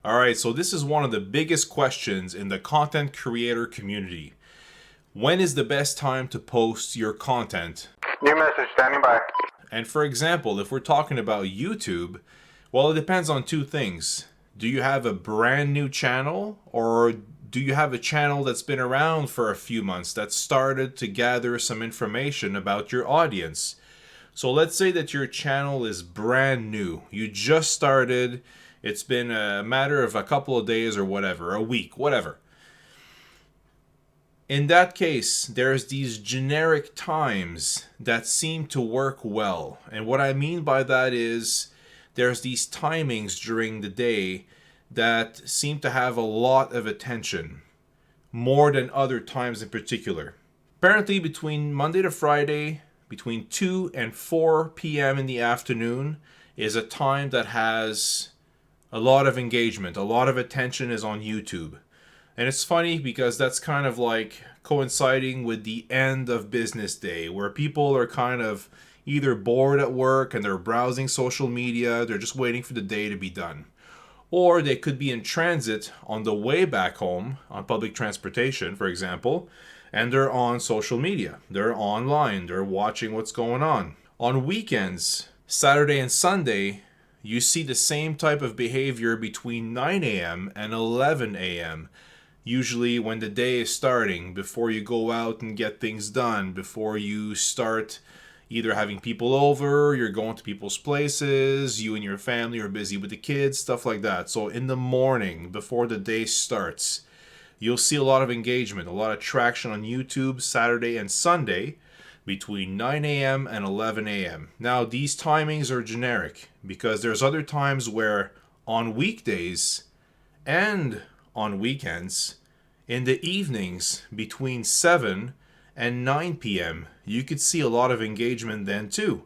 Alright, so this is one of the biggest questions in the content creator community. When is the best time to post your content? New message standing by. And for example, if we're talking about YouTube, well, it depends on two things. Do you have a brand new channel, or do you have a channel that's been around for a few months that started to gather some information about your audience? So let's say that your channel is brand new. You just started. It's been a matter of a couple of days or whatever, a week, whatever. In that case, there's these generic times that seem to work well. And what I mean by that is there's these timings during the day that seem to have a lot of attention, more than other times in particular. Apparently, between Monday to Friday, between 2 and 4 p.m. in the afternoon is a time that has a lot of engagement, a lot of attention is on YouTube. And it's funny because that's kind of like coinciding with the end of business day, where people are kind of either bored at work and they're browsing social media, they're just waiting for the day to be done. Or they could be in transit on the way back home, on public transportation, for example, and they're on social media. They're online, they're watching what's going on. On weekends, Saturday and Sunday, you see the same type of behavior between 9 a.m. and 11 a.m., usually when the day is starting, before you go out and get things done, before you start either having people over, you're going to people's places, you and your family are busy with the kids, stuff like that. So in the morning, before the day starts, you'll see a lot of engagement, a lot of traction on YouTube Saturday and Sunday between 9 a.m. and 11 a.m. Now, these timings are generic because there's other times where on weekdays and on weekends, in the evenings between 7 and 9 p.m., you could see a lot of engagement then too.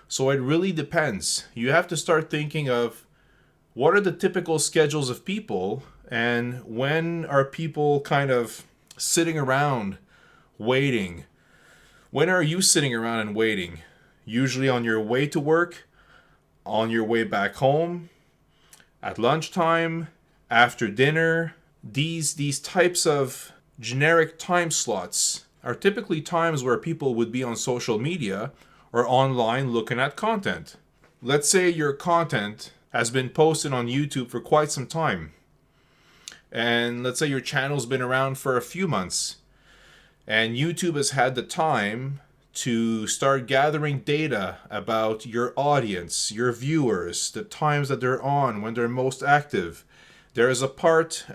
So it really depends. You have to start thinking of what are the typical schedules of people, and when are people kind of sitting around waiting? When are you sitting around and waiting? Usually on your way to work, on your way back home, at lunchtime, after dinner. These types of generic time slots are typically times where people would be on social media or online looking at content. Let's say your content has been posted on YouTube for quite some time. And let's say your channel's been around for a few months. And YouTube has had the time to start gathering data about your audience, your viewers, the times that they're on, when they're most active. There is a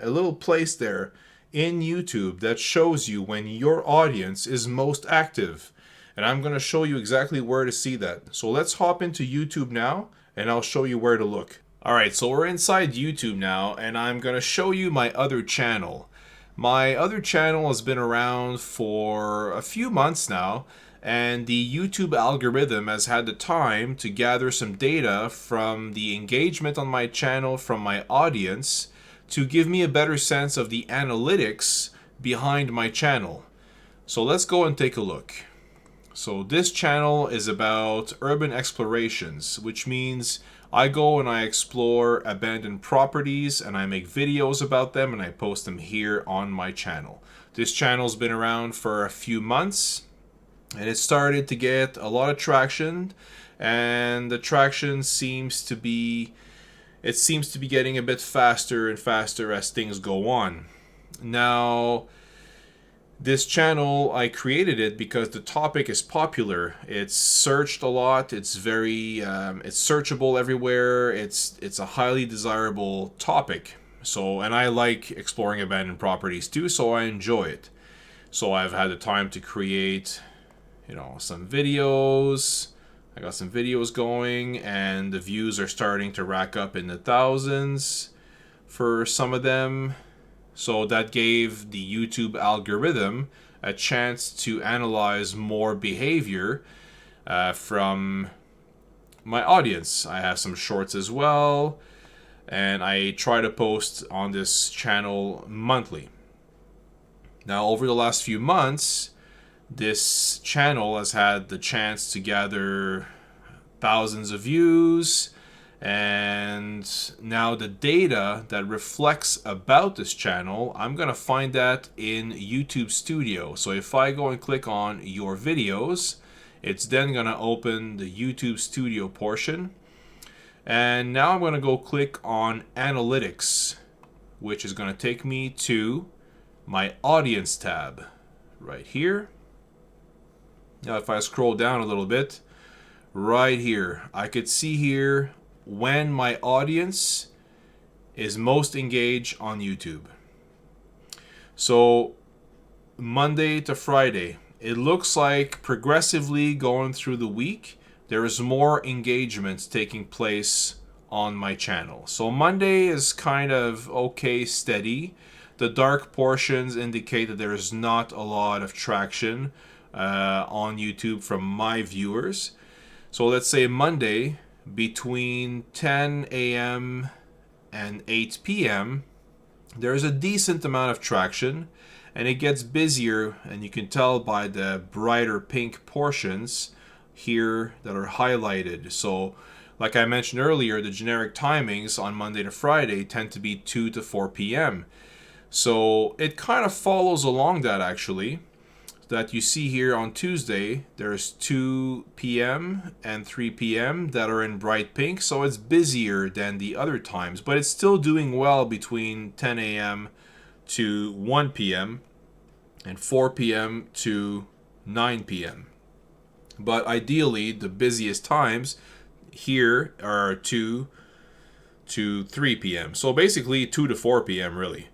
little place there in YouTube that shows you when your audience is most active. And I'm going to show you exactly where to see that. So let's hop into YouTube now, and I'll show you where to look. Alright, so we're inside YouTube now, and I'm going to show you my other channel. My other channel has been around for a few months now, and the YouTube algorithm has had the time to gather some data from the engagement on my channel from my audience to give me a better sense of the analytics behind my channel. So let's go and take a look. So this channel is about urban explorations, which means I go and I explore abandoned properties and I make videos about them and I post them here on my channel. This channel's been around for a few months and it started to get a lot of traction, and the traction seems to be getting a bit faster and faster as things go on. Now, this channel, I created it because the topic is popular. It's searched a lot. It's it's searchable everywhere. It's a highly desirable topic. So, and I like exploring abandoned properties too, so I enjoy it. So I've had the time to create, some videos. I got some videos going, and the views are starting to rack up in the thousands for some of them. So that gave the YouTube algorithm a chance to analyze more behavior from my audience. I have some shorts as well, and I try to post on this channel monthly. Now, over the last few months, this channel has had the chance to gather thousands of views, And now the data that reflects about this channel, I'm going to find that in YouTube Studio. So if I go and click on your videos, it's then going to open the YouTube Studio portion. And now I'm going to go click on Analytics, which is going to take me to my Audience tab right here. Now if I scroll down a little bit, right here, I could see here when my audience is most engaged on YouTube. So Monday to Friday, it looks like progressively going through the week, there is more engagements taking place on my channel. So Monday is kind of okay, steady. The dark portions indicate that there is not a lot of traction on YouTube from my viewers. So let's say Monday, between 10 a.m. and 8 p.m., there's a decent amount of traction, and it gets busier, and you can tell by the brighter pink portions here that are highlighted. So like I mentioned earlier, the generic timings on Monday to Friday tend to be 2 to 4 p.m. So it kind of follows along that, actually, that you see here on Tuesday, there's 2 p.m. and 3 p.m. that are in bright pink, so it's busier than the other times, but it's still doing well between 10 a.m. to 1 p.m. and 4 p.m. to 9 p.m. But ideally, the busiest times here are 2 to 3 p.m. So basically 2 to 4 p.m. really.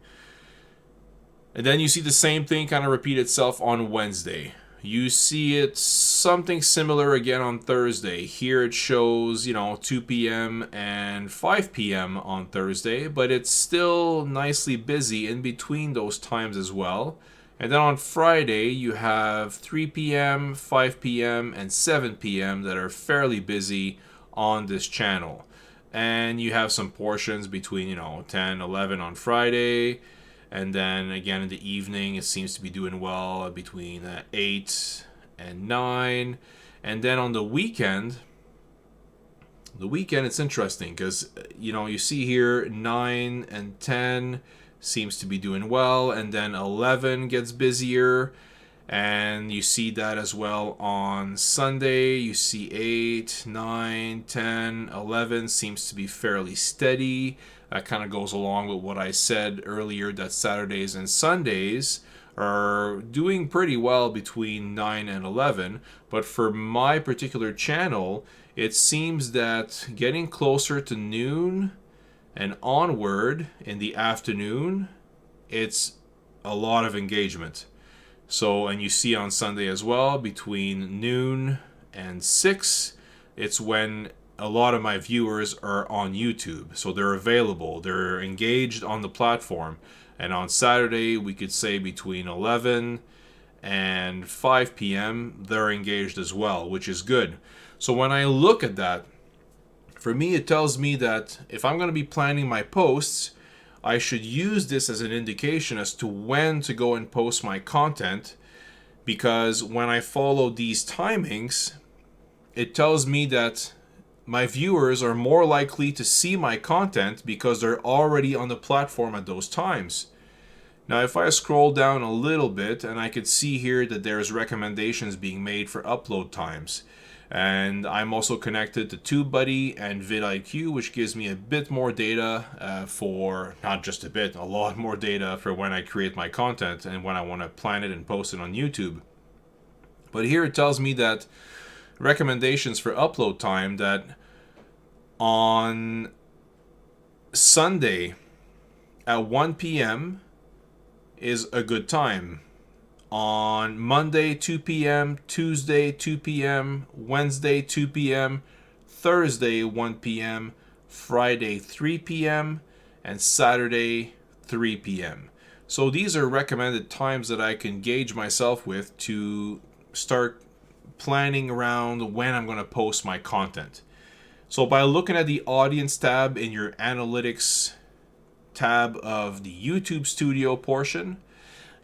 And then you see the same thing kind of repeat itself on Wednesday. You see it something similar again on Thursday. Here it shows, 2 p.m. and 5 p.m. on Thursday, but it's still nicely busy in between those times as well. And then on Friday, you have 3 p.m., 5 p.m., and 7 p.m. that are fairly busy on this channel. And you have some portions between, 10, 11 on Friday. And then again in the evening, it seems to be doing well between 8 and 9. And then on the weekend it's interesting because, you see here 9 and 10 seems to be doing well. And then 11 gets busier. And you see that as well on Sunday. You see 8, 9, 10, 11 seems to be fairly steady. That kind of goes along with what I said earlier, that Saturdays and Sundays are doing pretty well between 9 and 11. But for my particular channel, it seems that getting closer to noon and onward in the afternoon, it's a lot of engagement. So, and you see on Sunday as well, between noon and 6, it's when a lot of my viewers are on YouTube. So they're available, they're engaged on the platform. And on Saturday, we could say between 11 and 5 p.m., they're engaged as well, which is good. So when I look at that, for me, it tells me that if I'm going to be planning my posts, I should use this as an indication as to when to go and post my content, because when I follow these timings, it tells me that my viewers are more likely to see my content because they're already on the platform at those times. Now, if I scroll down a little bit, and I could see here that there's recommendations being made for upload times. And I'm also connected to TubeBuddy and vidIQ, which gives me a bit more data for, not just a bit, a lot more data for when I create my content and when I want to plan it and post it on YouTube. But here it tells me that recommendations for upload time, that on Sunday at 1 p.m. is a good time. On Monday, 2 p.m., Tuesday, 2 p.m., Wednesday, 2 p.m., Thursday, 1 p.m., Friday, 3 p.m., and Saturday, 3 p.m. So these are recommended times that I can gauge myself with to start planning around when I'm going to post my content. So by looking at the audience tab in your analytics tab of the YouTube Studio portion,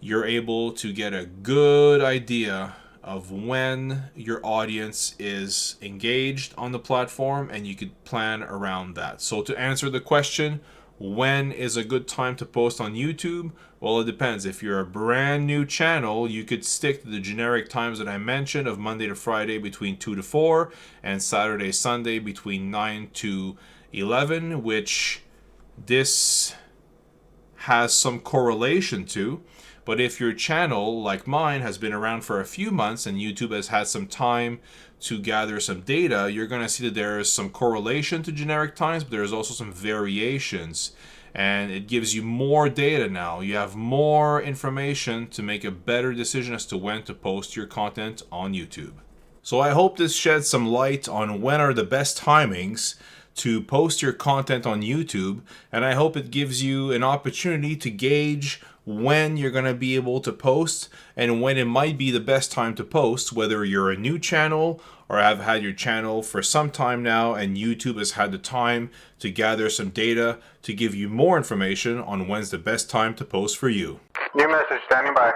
you're able to get a good idea of when your audience is engaged on the platform, and you could plan around that. So to answer the question, when is a good time to post on YouTube? Well, it depends. If you're a brand new channel, you could stick to the generic times that I mentioned of Monday to Friday between 2 to 4 and Saturday, Sunday between 9 to 11, which this has some correlation to. But if your channel, like mine, has been around for a few months and YouTube has had some time to gather some data, you're going to see that there is some correlation to generic times, but there's also some variations. And it gives you more data now. You have more information to make a better decision as to when to post your content on YouTube. So I hope this sheds some light on when are the best timings to post your content on YouTube, and I hope it gives you an opportunity to gauge when you're going to be able to post and when it might be the best time to post, whether you're a new channel or have had your channel for some time now and YouTube has had the time to gather some data to give you more information on when's the best time to post for you. New message standing by.